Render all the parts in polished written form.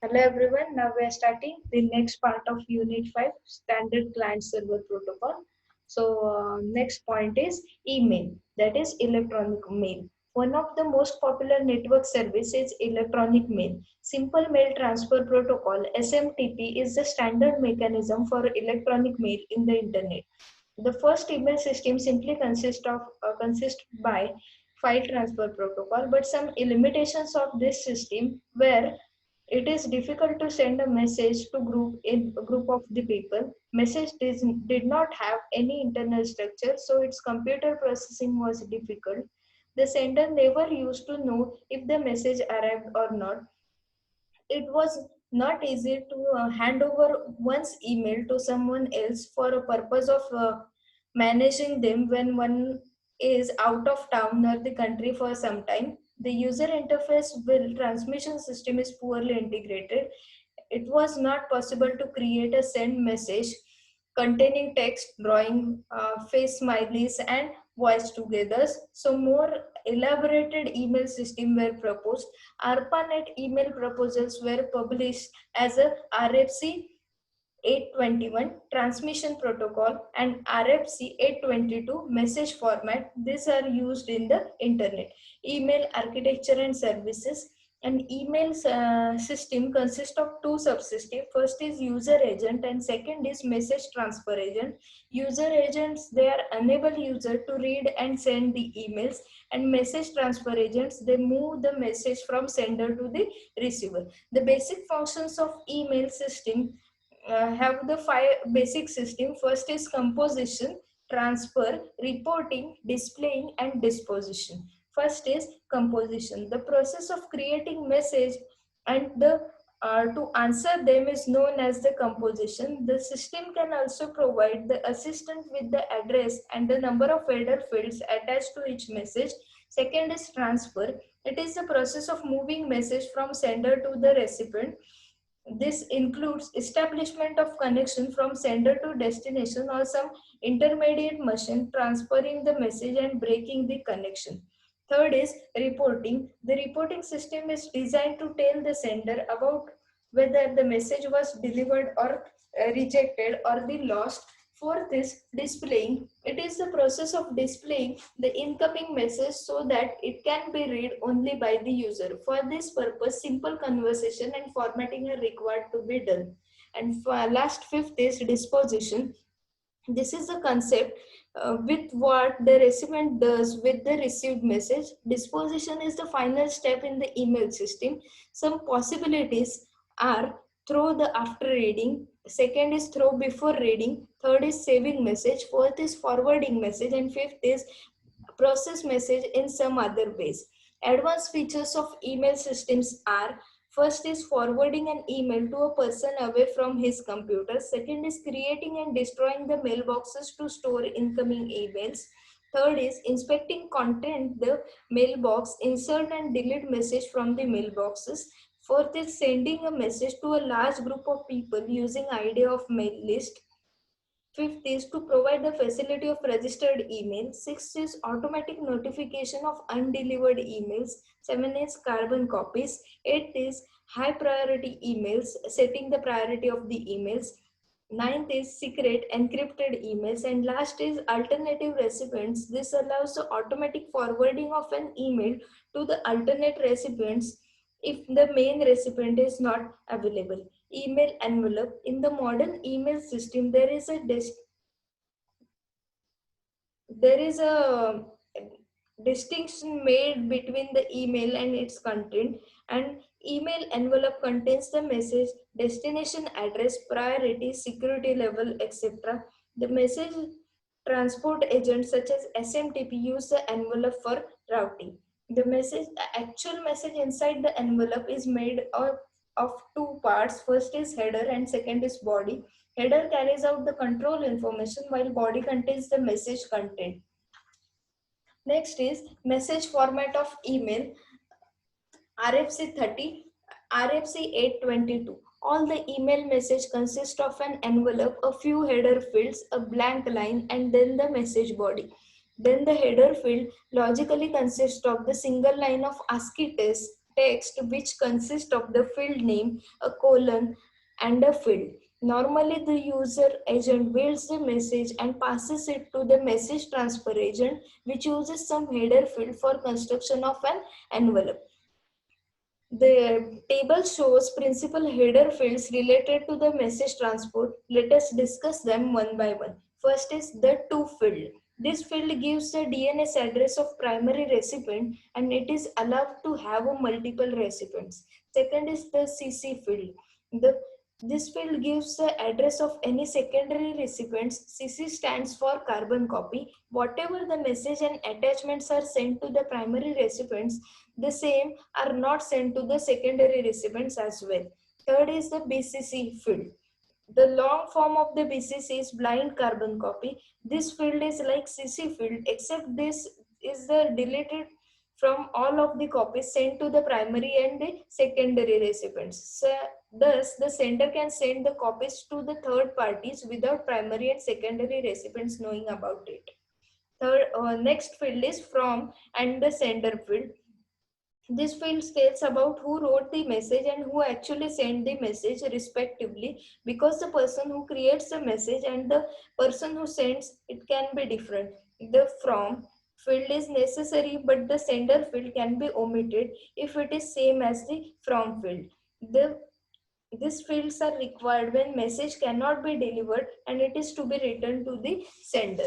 Hello everyone, now we are starting the next part of Unit 5 Standard Client Server Protocol. Next point is email, that is electronic mail. One of the most popular network service is electronic mail. Simple Mail Transfer Protocol SMTP is the standard mechanism for electronic mail in the internet. The first email system simply consists by file transfer protocol, but some limitations of this system were it is difficult to send a message to a group of the people. Message did not have any internal structure, so its computer processing was difficult. The sender never used to know if the message arrived or not. It was not easy to hand over one's email to someone else for a purpose of managing them when one is out of town or the country for some time. The user interface with transmission system is poorly integrated. It was not possible to create a send message containing text, drawing, face smileys, and voice together. So more elaborated email system were proposed. ARPANET email proposals were published as a RFC 821 transmission protocol and RFC 822 message format. These are used in the internet. Email architecture and services. An email system consists of two subsystems. First is user agent and second is message transfer agent. User agents, they are enable user to read and send the emails, and message transfer agents, they move the message from sender to the receiver. The basic functions of email system have the five basic system. First is composition, transfer, reporting, displaying, and disposition. First is composition. The process of creating message and the to answer them is known as the composition. The system can also provide the assistant with the address and the number of header fields attached to each message. Second is transfer. It is the process of moving message from sender to the recipient. This includes establishment of connection from sender to destination or some intermediate machine transferring the message and breaking the connection. Third is reporting. The reporting system is designed to tell the sender about whether the message was delivered or rejected or the lost. Fourth is displaying. It is the process of displaying the incoming message so that it can be read only by the user. For this purpose, simple conversation and formatting are required to be done. And for last fifth is disposition. This is the concept with what the recipient does with the received message. Disposition is the final step in the email system. Some possibilities are throw the after reading, second is throw before reading, third is saving message, fourth is forwarding message, and fifth is process message in some other ways. Advanced features of email systems are: first is forwarding an email to a person away from his computer. Second is creating and destroying the mailboxes to store incoming emails. Third is inspecting content, the mailbox, insert and delete message from the mailboxes. Fourth is sending a message to a large group of people using idea of mail list. Fifth is to provide the facility of registered email. Sixth is automatic notification of undelivered emails. Seven is carbon copies. Eighth is high priority emails, setting the priority of the emails. Ninth is secret encrypted emails, and last is alternative recipients. This allows the automatic forwarding of an email to the alternate recipients if the main recipient is not available. Email envelope. In the modern email system, there is a distinction made between the email and its content. And email envelope contains the message, destination address, priority, security level, etc. The message transport agents such as SMTP use the envelope for routing. The actual message inside the envelope is made of two parts. First is header and second is body. Header carries out the control information while body contains the message content. Next is message format of email. RFC 30, RFC 822. All the email message consists of an envelope, a few header fields, a blank line, and then the message body. Then the header field logically consists of the single line of ASCII text text which consists of the field name, a colon, and a field. Normally, the user agent builds the message and passes it to the message transfer agent, which uses some header field for construction of an envelope. The table shows principal header fields related to the message transport. Let us discuss them one by one. First is the to field. This field gives the DNS address of primary recipient and it is allowed to have a multiple recipients. Second is the CC field. This field gives the address of any secondary recipients. CC stands for carbon copy. Whatever the message and attachments are sent to the primary recipients, the same are not sent to the secondary recipients as well. Third is the BCC field. The long form of the BCC is blind carbon copy. This field is like CC field, except this is the deleted from all of the copies sent to the primary and the secondary recipients. So, thus, the sender can send the copies to the third parties without primary and secondary recipients knowing about it. Next field is from and the sender field. This field states about who wrote the message and who actually sent the message respectively, because the person who creates the message and the person who sends it can be different. The from field is necessary, but the sender field can be omitted if it is same as the from field. These fields are required when message cannot be delivered and it is to be returned to the sender.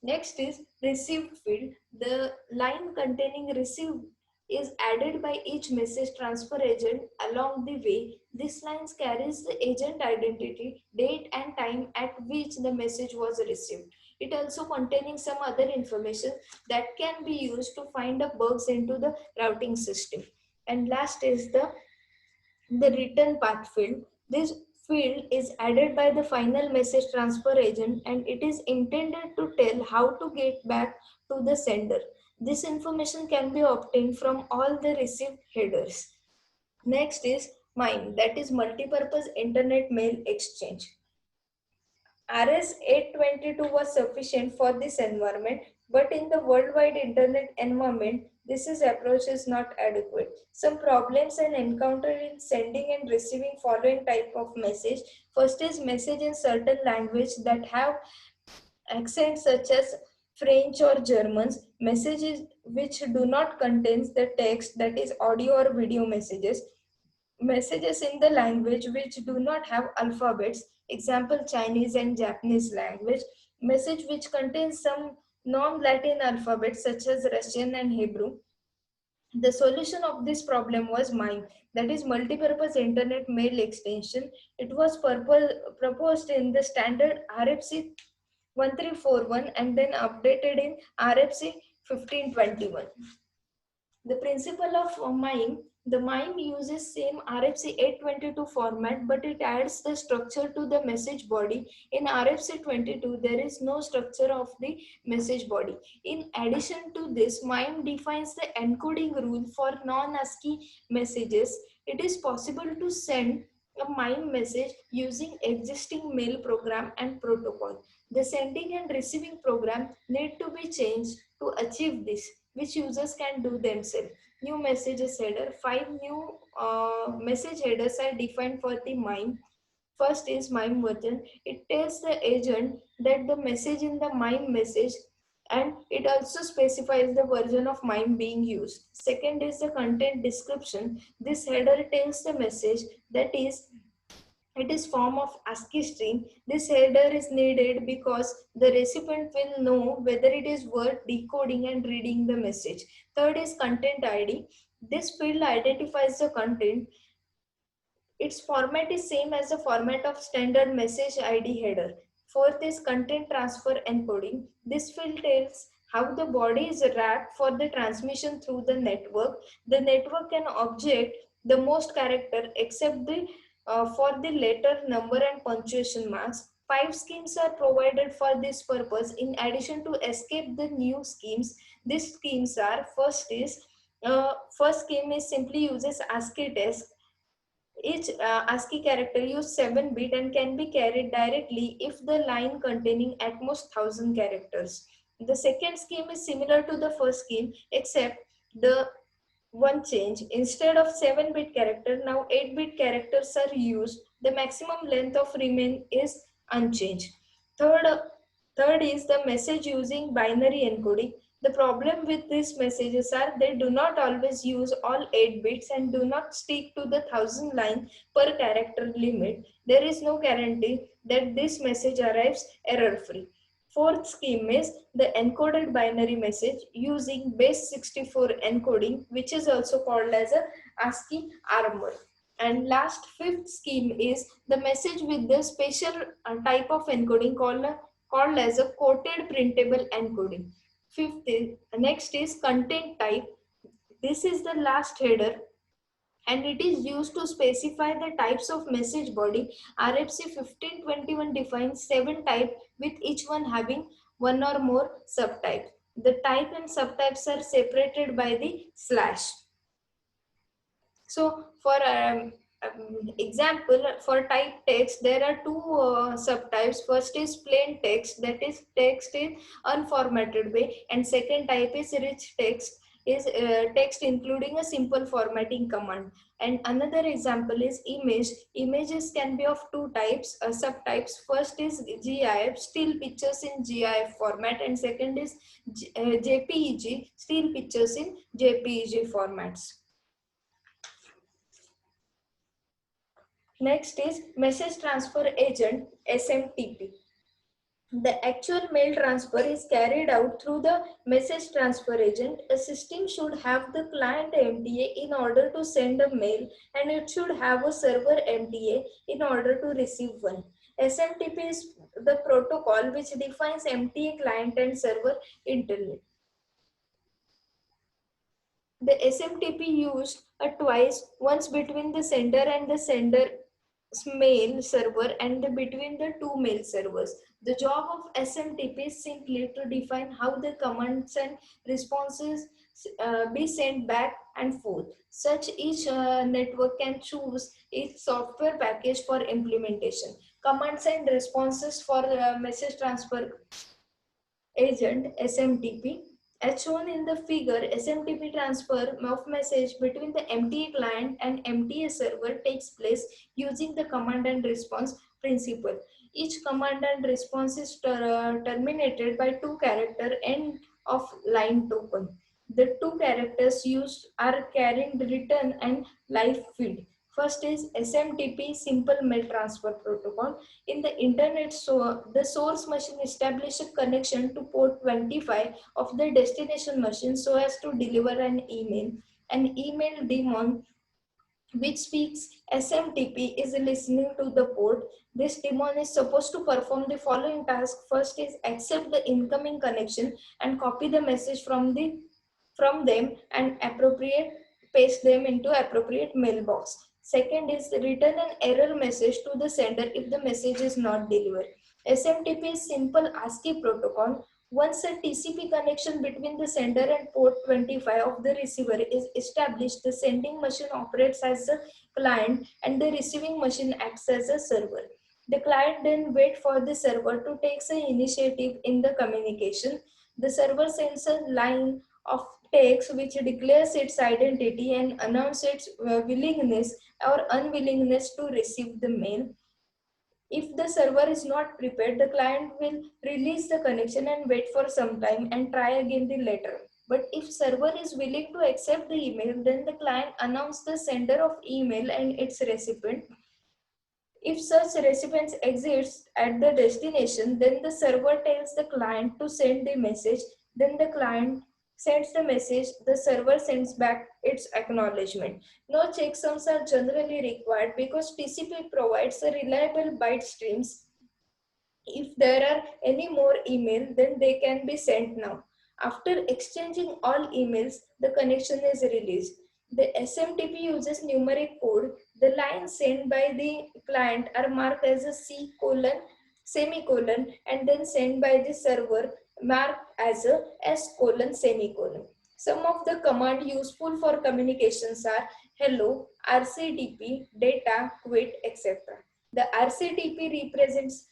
Next is received field. The line containing received is added by each message transfer agent along the way. This line carries the agent identity, date and time at which the message was received. It also containing some other information that can be used to find the bugs into the routing system. And last is the return path field. This field is added by the final message transfer agent and it is intended to tell how to get back to the sender. This information can be obtained from all the received headers. Next is MIME, that is Multipurpose Internet Mail Exchange. RS-822 was sufficient for this environment, but in the worldwide internet environment, approach is not adequate. Some problems are encountered in sending and receiving following type of message. First is message in certain language that have accents such as French or Germans, messages which do not contain the text, that is audio or video messages, messages in the language which do not have alphabets, example Chinese and Japanese language, message which contains some non-Latin alphabets such as Russian and Hebrew. The solution of this problem was MIME, that is Multipurpose Internet Mail Extension. It was proposed in the standard RFC 1341 and then updated in RFC 1521. The principle of MIME, the MIME uses same RFC 822 format, but it adds the structure to the message body. In RFC 22, there is no structure of the message body. In addition to this, MIME defines the encoding rule for non-ASCII messages. It is possible to send a MIME message using existing mail program and protocol. The sending and receiving program need to be changed to achieve this, which users can do themselves. New messages header. 5 new message headers are defined for the MIME. First is MIME version. It tells the agent that the message in the MIME message, and it also specifies the version of MIME being used. Second is the content description. This header tells the message, that is, it is form of ASCII string. This header is needed because the recipient will know whether it is worth decoding and reading the message. Third is content ID. This field identifies the content. Its format is same as the format of standard message ID header. Fourth is content transfer encoding. This field tells how the body is wrapped for the transmission through the network. The network can object the most character except for the letter, number and punctuation marks. 5 schemes are provided for this purpose. In addition to escape the new schemes, these schemes are first scheme is simply uses ASCII text. Each ASCII character uses 7-bit and can be carried directly if the line containing at most 1000 characters. The second scheme is similar to the first scheme, except the one change. Instead of 7-bit character, now 8-bit characters are used. The maximum length of remain is unchanged. Third, third is the message using binary encoding. The problem with these messages are they do not always use all 8 bits and do not stick to the 1000 line per character limit. There is no guarantee that this message arrives error free. Fourth scheme is the encoded binary message using base 64 encoding, which is also called as a ASCII armor. And last, fifth scheme is the message with the special type of encoding called as a coded printable encoding. Fifth is, next is content type. This is the last header and it is used to specify the types of message body. RFC 1521 defines 7 types with each one having one or more subtypes. The type and subtypes are separated by the slash. So for example, for type text, there are two subtypes. First is plain text, that is text in unformatted way, and second type is rich text, is text including a simple formatting command. And another example is image. Images can be of two types, subtypes. First is GIF, still pictures in GIF format, and second is JPEG, still pictures in JPEG formats. Next is message transfer agent, SMTP. The actual mail transfer is carried out through the message transfer agent. A system should have the client MTA in order to send a mail, and it should have a server MTA in order to receive one. SMTP is the protocol which defines MTA client and server internet. The SMTP used twice, once between the sender and the sender mail server and between the two mail servers. The job of SMTP is simply to define how the commands and responses be sent back and forth. Such each network can choose its software package for implementation. Commands and responses for message transfer agent SMTP. As shown in the figure, SMTP transfer of message between the MTA client and MTA server takes place using the command and response principle. Each command and response is terminated by two character end of line token. The two characters used are carrying the return and live feed. First is SMTP Simple Mail Transfer Protocol. In the internet, so the source machine establishes a connection to port 25 of the destination machine so as to deliver an email. An email daemon which speaks SMTP is listening to the port. This daemon is supposed to perform the following task. First is accept the incoming connection and copy the message from them and paste them into appropriate mailbox. Second is return an error message to the sender if the message is not delivered. SMTP is simple ASCII protocol. Once a TCP connection between the sender and port 25 of the receiver is established, the sending machine operates as a client and the receiving machine acts as a server. The client then waits for the server to take the initiative in the communication. The server sends a line of text which declares its identity and announces its willingness or unwillingness to receive the mail. If the server is not prepared, the client will release the connection and wait for some time and try again the later. But if server is willing to accept the email, then the client announces the sender of email and its recipient. If such recipients exist at the destination, then the server tells the client to send the message. Then the client sends the message, the server sends back its acknowledgement. No checksums are generally required because TCP provides a reliable byte streams. If there are any more emails, then they can be sent now. After exchanging all emails, the connection is released. The SMTP uses numeric code. The lines sent by the client are marked as a C colon, semicolon, and then sent by the server marked as a S colon, semicolon. Some of the commands useful for communications are hello, RCTP, data, quit, etc. The RCTP represents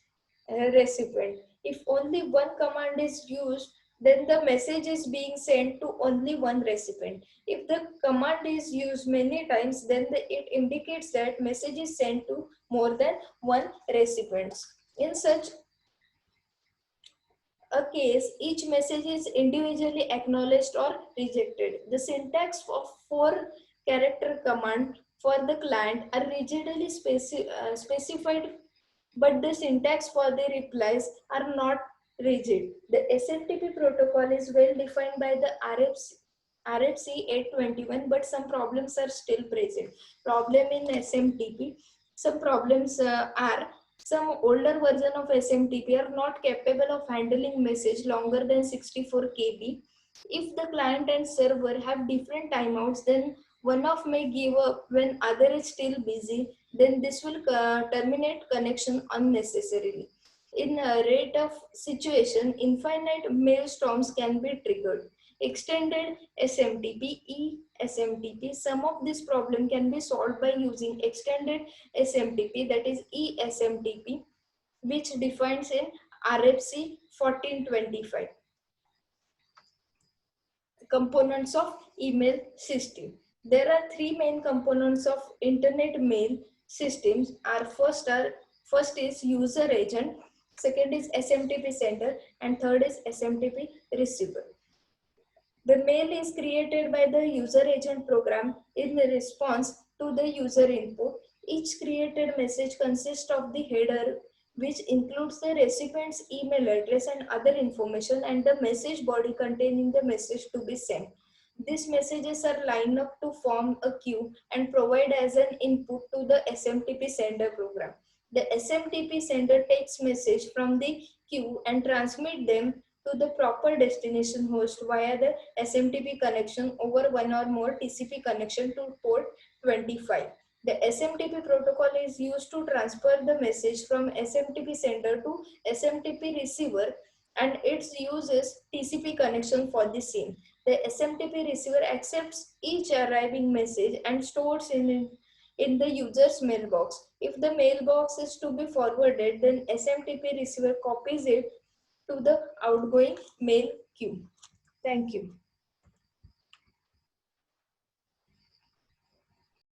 recipient. If only one command is used, then the message is being sent to only one recipient. If the command is used many times, then it indicates that message is sent to more than one recipient. In such a case, each message is individually acknowledged or rejected. The syntax of four-character command for the client are rigidly specified, but the syntax for the replies are not rigid. The SMTP protocol is well defined by the RFC 821, but some problems are still present. Problem in SMTP, some problems are some older version of SMTP are not capable of handling message longer than 64 KB. If the client and server have different timeouts, then one of may give up when other is still busy, then this will terminate connection unnecessarily. In a rate of situation, infinite maelstorms can be triggered. Extended SMTP, eSMTP, some of this problem can be solved by using extended SMTP, that is eSMTP, which defines in RFC 1425. Components of email system. There are three main components of internet mail systems. First is user agent, second is SMTP sender, and third is SMTP receiver. The mail is created by the user agent program in response to the user input. Each created message consists of the header, which includes the recipient's email address and other information, and the message body containing the message to be sent. These messages are lined up to form a queue and provide as an input to the SMTP sender program. The SMTP sender takes message from the queue and transmit them to the proper destination host via the SMTP connection over one or more TCP connection to port 25. The SMTP protocol is used to transfer the message from SMTP sender to SMTP receiver, and its uses TCP connection for the same. The SMTP receiver accepts each arriving message and stores in the user's mailbox. If the mailbox is to be forwarded, then SMTP receiver copies it to the outgoing mail queue. Thank you.